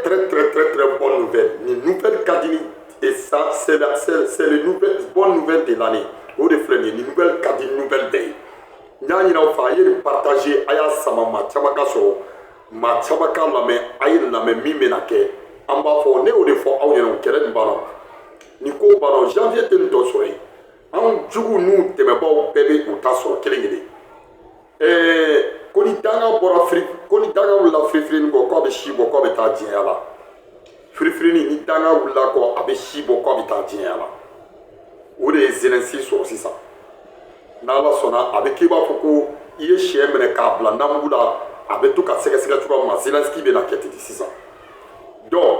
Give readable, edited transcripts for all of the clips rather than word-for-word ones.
très bonne nouvelle. Une nouvelle Kadini, et ça, c'est les bonne nouvelle de l'année. Au reflet, une nouvelle Kadini, nouvelle day. N'a pas fallu partager aya sama ma chamaka so ma chamaka lame ayi lame mi menake an b'a fɔ ne y'o de fɔ aw ɲɛna kɛlɛ nin banna ni ko banna janvier tɛ nin tɔ sɔrɔ yen an jugu n'u tɛmɛbaaw bɛɛ bɛ u ta sɔrɔ kelen kelen ko ni danga bɔra ko ni danga wulila firifirini kɔ k'a bɛ si bɔ k'a bɛ taa diɲɛ la firifirini ni danga wulila kɔ a bɛ si bɔ k'a bɛ taa diɲɛ la o de ye Zelensky sɔrɔ sisan. N'ala sɔnna a bɛ k'i b'a fɔ ko i ye sɛ minɛ k'a bila namugu la a bɛ to ka sɛgɛsɛgɛ cogoya min na Zelensky bɛ na kɛ ten sisan donc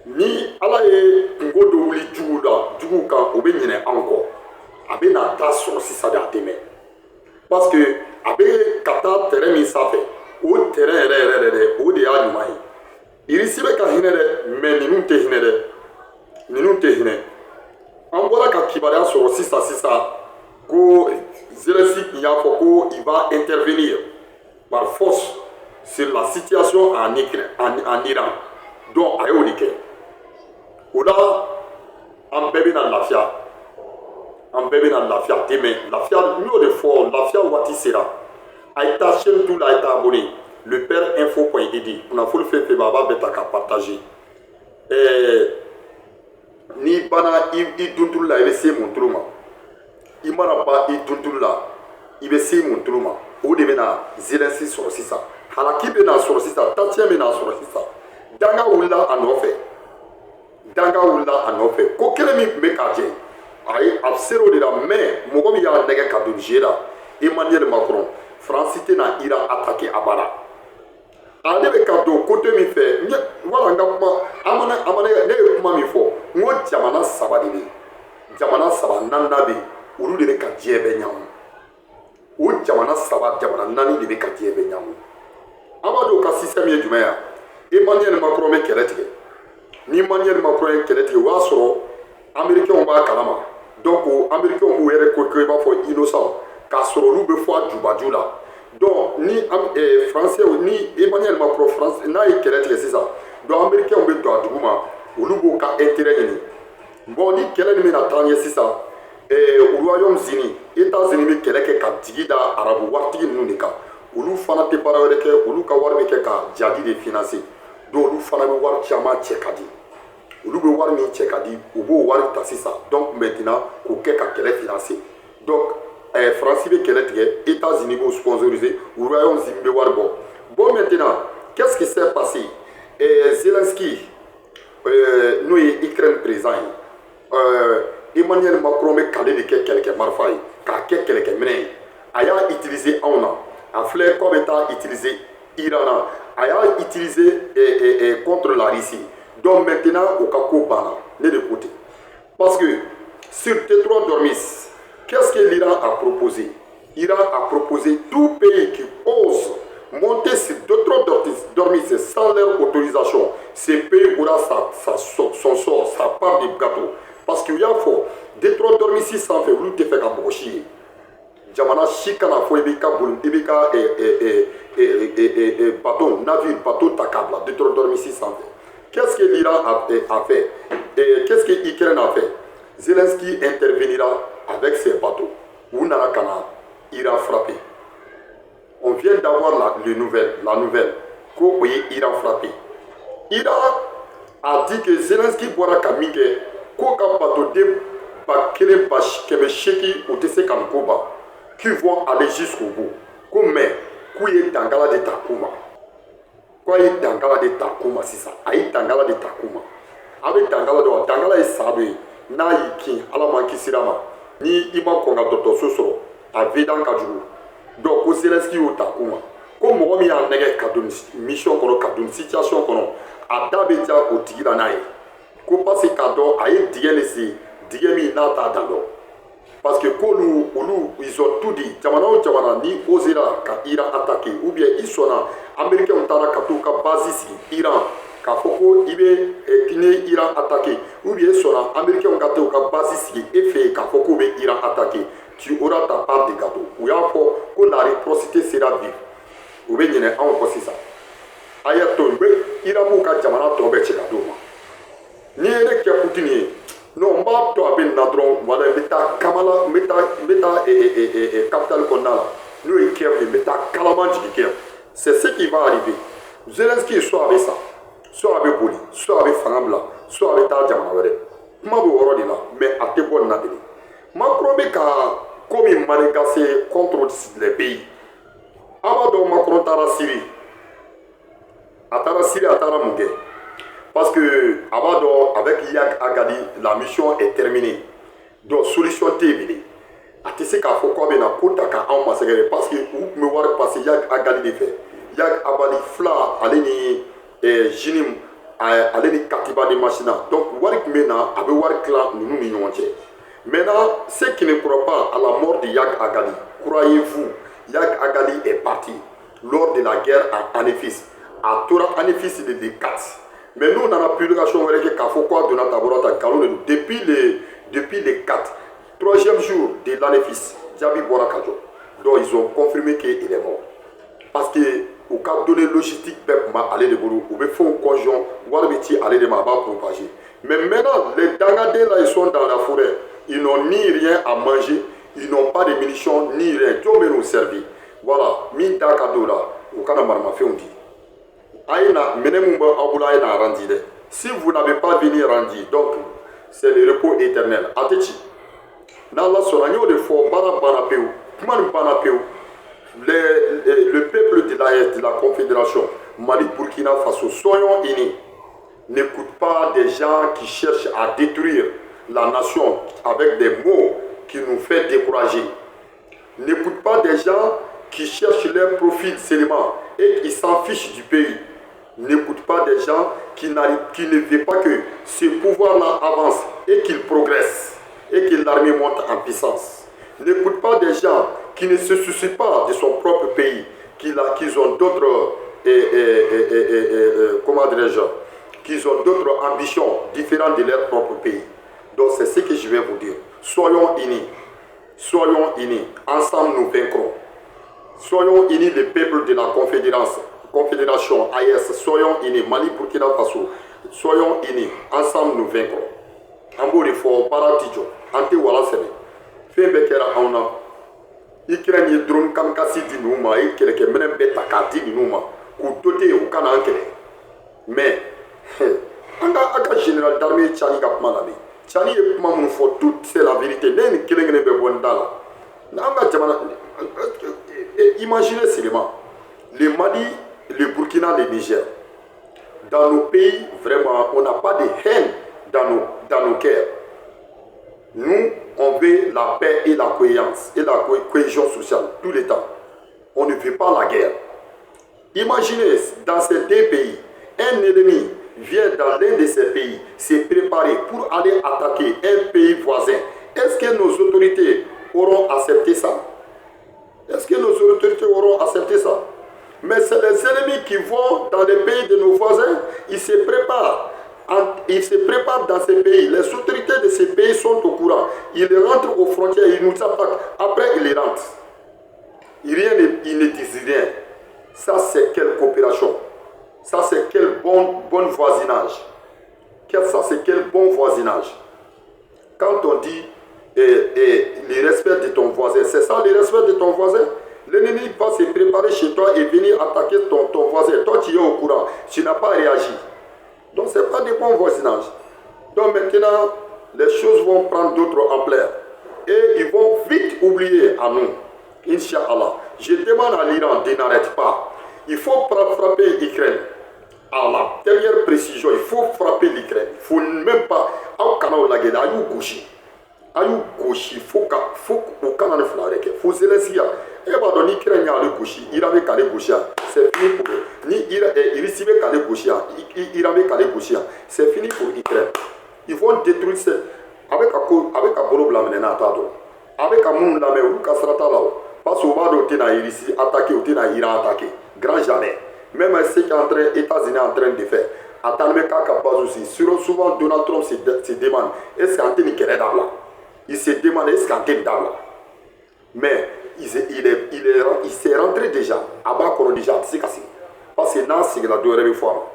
ni ala ye kungo dɔ wuli juguw kan o bɛ ɲinɛ an kɔ a bɛ na taa sɔrɔ sisan de a tɛ mɛn parce que a bɛ ka taa terrain min sanfɛ o terrain yɛrɛ o de y'a ɲuman ye irisi bɛ ka hinɛ dɛ mais ninnu tɛ hinɛ dɛ ninnu tɛ hinɛ an bɔra ka kibaruya sɔrɔ sisan ko Zelensky y'a fɔ ko il va intervenir par force sur la situation en Iran donc a y'o de kɛ o la an bɛɛ bɛna lafiya te mɛn lafiya n y'o de fɔ lafiya waati sera a ye taa chaîne tout la a ye taa abonné le père info.ed kunnafoni fɛn fɛn bɛ a b'a bɛɛ ta ka partager n'i banna i duntulu la i bɛ se mun tulu ma i mana ba i duntulu la i bɛ se mun tulu ma o de bɛna Zelensky sɔrɔ sisan halaki bɛna sɔrɔ sisan tasiyɛn bɛna sɔrɔ sisan danga wulila a nɔfɛ ko kelen min tun bɛ k'a jɛ a ser'o de la mais mɔgɔ min y'a nɛgɛ ka don jeu la Emmanuel Macron Faransi tɛna Iran attaquer abada ale bɛ ka don côté min fɛ wala n ka kuma ne ye kuma min fɔ n ko jamana saba de bɛ yen jamana saba naaninan bɛ yen olu de bɛ ka diɲɛ bɛɛ ɲamu o jamana saba jamana naani de bɛ ka diɲɛ bɛɛ ɲamu an b'a dɔn o ka système ye jumɛn ye Emmanuel Macron bɛ kɛlɛ tigɛ ni Emmanuel Macron ye kɛlɛ tigɛ o b'a sɔrɔ américains b'a kalama donc américains b'u yɛrɛ ko i b'a fɔ innocent k'a sɔrɔ olu bɛ fɔ a jubaju la donc ni français ni Emmanuel Macron France n'a ye kɛlɛ tigɛ sisan donc américains bɛ don a dugu ma olu b'o ka intérêt ɲini bon ni kɛlɛ nin bɛna taa ɲɛ sisan Royaume-Uni États-Unis bɛ kɛlɛ kɛ ka digi da arabu waritigi ninnu de kan olu fana tɛ baara wɛrɛ kɛ olu ka wari bɛ kɛ ka jadi de financer donc olu fana bɛ wari caman cɛ ka di olu bɛ wari min cɛ ka di u b'o wari ta sisan donc maintenant k'o kɛ ka kɛlɛ financer donc France bɛ kɛlɛ tigɛ États-Unis b'o sponsoriser Royaume-Uni bɛ wari bɔ bon maintenant qu'est-ce qui s'est passé Zelensky n'o ye Ukraine président ye Emmanuel Macron bɛ kale de kɛ kɛlɛkɛ marifa ye k'a kɛ kɛlɛkɛminɛ ye a y'a utiliser anw na a filɛ k'a bɛ taa utiliser Iran na a y'a utiliser contre la Russie donc maintenant o ka ko banna ne de ko ten parce que sur Détroit d'Ormuz qu'est-ce que l'Iran a proposé? Iran a proposé tout pays qui ose monter sur Détroit d'Ormuz sans leur autorisation ce pays aura son sort sa part du gâteau parce que u y'a fɔ Détroit d'Ormuz sanfɛ olu tɛ fɛ ka mɔgɔ si ye jamana si kana fɔ i b'i ka bateau ta k'a bila Détroit d'Ormuz sanfɛ qu'est-ce que l'Iran a fait qu'est-ce que l'Ukraine a fait? Zelensky intervenira avec ses bateaux u nana ka na Iran frapper on vient d'avoir la nouvelle ko o ye Iran frapper Iran a dit que Zelensky bɔra ka min kɛ ko ka bateauden 1,800 o tɛ se ka nin ko ban qui vont aller jusqu'au bout ko mais k'u ye dangala de ta ko ma ko a ye dangala de ta ko ma sisan a ye dangala de ta ko ma a bɛ dangala dɔn dangala ye sa dɔ ye n'a y'i kin ala man kisira ma ni i ma kɔn ka dɔgɔtɔrɔso sɔrɔ a vidan ka jugu donc ko Zelensky y'o ta ko ma ko mɔgɔ min y'a nɛgɛ ka don mission kɔnɔ ka don situation kɔnɔ a da bɛ ja o tigi la n'a ye ko parce que k'a dɔn a ye dingɛ de sen dingɛ min n'a t'a dan dɔn parce que k'olu ils ont tout dit jamana o jamana ni osera ka Iran attaquer ou bien i sɔnna américains taara ka t'u ka base sigi Iran k'a fɔ ko i bɛ ni Iran attaquer ou bien i sɔnna américains ka t'u ka base sigi e fɛ yen k'a fɔ k'u bɛ Iran attaquer tu auras ta part de gâteau u y'a fɔ ko la réciprocité sera vive u bɛ ɲinɛ anw kɔ sisan a y'a to yen Iramu ka jamana tɔ bɛ cɛ ka d'o ma n'i ye ne kɛ Poutine ye non n b'a to a bɛ na dɔrɔn voilà n bɛ taa Kamala n bɛ taa capitale kɔnɔna la n'o ye Kiev ye n bɛ taa kalaman jigin Kiev c'est ce qui va arriver Zelensky soit a bɛ sa soit a bɛ boli soit a bɛ fanga bila soit a bɛ taa jamana wɛrɛ kuma b'o yɔrɔ de la mais a tɛ bɔ nin na bilen Macron bɛ ka ko min manigaser contre les pays a b'a dɔn Macron taara Syrie a taara Syrie a taara mun kɛ parce que a b'a dɔn avec Yag Agadi la mission est terminée donc solution tɛ yen bilen a tɛ se k'a fɔ k'a bɛ na ko ta k'anw masakɛ parce que u tun bɛ wari passer Yag Agadi de fɛ Yag Agadi fila ale ni Jinim ale ni Katiba de Machina donc wari tun bɛ na a bɛ wari tila ninnu ni ɲɔgɔn cɛ maintenant ceux qui ne croient pas à la mort de Yag Agadi croyez-vous Yag Agadi est parti lors de la guerre en Anefis a tora Anefis de 4 mais nous on a publication wɛrɛ kɛ k'a fɔ k'a donna tabɔrɔ ta nkalon de don depuis les 4 troisième jour de l'Anefis jaabi bɔra ka jɔ donc ils ont confirmé qu'il est mort parce que u ka données logistiques bɛɛ tun b'ale de bolo u bɛ fɛnw conjoint wari bɛ ci ale de ma a b'a propager mais maintenant les dangadens là ils sont dans la forêt ils n'ont ni rien à manger ils n'ont pas de munitions ni rien jɔn bɛ n'u servir voilà min t'a ka don la u kana maramafɛnw di a ye na minɛn min b'aw bolo a ye na randi dɛ si vous n'avez pas venu rendre donc c'est le repos éternel a tɛ ci n'Ala sɔnna n y'o de fɔ baara banna pewu kuma nin banna pewu le peuple de la Confédération Mali Burkina Faso soyons unis n'écoute pas des gens qui cherchent à détruire la nation avec des mots qui nous fait décourager n'écoute pas des gens qui cherchent leur profil seulement et qui s'en fichent du pays n'écoute pas des gens qui ne veulent pas que ce pouvoir-là avance et qu'il progresse et que l'armée monte en puissance. N'écoute pas des gens qui ne se soucient pas de son propre pays, qu'ils ont d'autres, comment dirais-je, qu'ils ont d'autres ambitions différentes de leur propre pays. Donc c'est ce que je vais vous dire. Soyons unis, ensemble nous vaincrons. Soyons unis les peuples de la Confédération AES, soyons unis, Mali, Burkina Faso, soyons unis, ensemble nous vaincrons. An b'o de fɔ baara ti jɔ an tɛ wala sɛbɛ fɛn bɛɛ kɛra anw na Ukraine ye drone kamikasi di ninnu ma a ye kɛlɛkɛminɛn bɛɛ ta k'a di ninnu ma k'u to ten u kana an kɛlɛ mais a ka général d'armée Tchani ka kuma lamɛn Tchani ye kuma minnu fɔ tout c'est la vérité ne nin kelen kelen bɛ bɔ n da la n'an ka jamana imaginez seulement le Mali le Burkina le Niger dans nos pays vraiment on n'a pas de haine dans nos cœurs. Nous, on veut la paix et la cohésion sociale tout le temps. On ne veut pas la guerre. Imaginez, dans ces deux pays, un ennemi vient dans l'un de ces pays se préparer pour aller attaquer un pays voisin. Est-ce que nos autorités auront accepté ça? Est-ce que nos autorités auront accepté ça? Mais c'est les ennemis qui vont dans les pays de nos voisins, ils se préparent. Ils se préparent dans ces pays. Les autorités de ces pays sont au courant. Ils rentrent aux frontières, ils nous attaquent. Après, ils rentrent. Ils ne disent rien. Ça, c'est quelle coopération? Ça, c'est quel bon voisinage? Ça, c'est quel bon voisinage? Quand on dit le respect de ton voisin, c'est ça le respect de ton voisin? L'ennemi va se préparer chez toi et venir attaquer ton voisin. Toi, tu es au courant. Tu n'as pas réagi. Donc, ce n'est pas des bons voisinages. Donc, maintenant, les choses vont prendre d'autres ampleurs. Et ils vont vite oublier à nous. Inch'Allah. Je demande à l'Iran de n'arrêter pas. Il faut frapper l'Ukraine. À la dernière précision, il faut frapper l'Ukraine. Il ne faut même pas. Au canal la guerre, ayou gauchi. Ayou gauchi. Il faut au canal flarek. Il faut Zelensky. Et bah, dans l'Ukraine, il y a le gauchi. Il avait calé gauchi. C'est fini pour eux. Ni il recevait calé gauchi. Il avait calé gauchi. C'est fini pour l'Ukraine. Ils vont détruire ça. Avec un bolo blanc, avec un monde là, mais où cassera là. Parce qu'au bas de l'Iran attaqué, au Iran attaqué. Grand jamais. Même ce que les États-Unis sont en train de faire. Attendez aussi. Souvent, Donald Trump se demande est-ce qu'Antenne est là? Il se demande est-ce qu'Antenne est là? Mais il s'est rentré déjà. À bas déjà, c'est cassé. Parce que là, c'est la deuxième fois.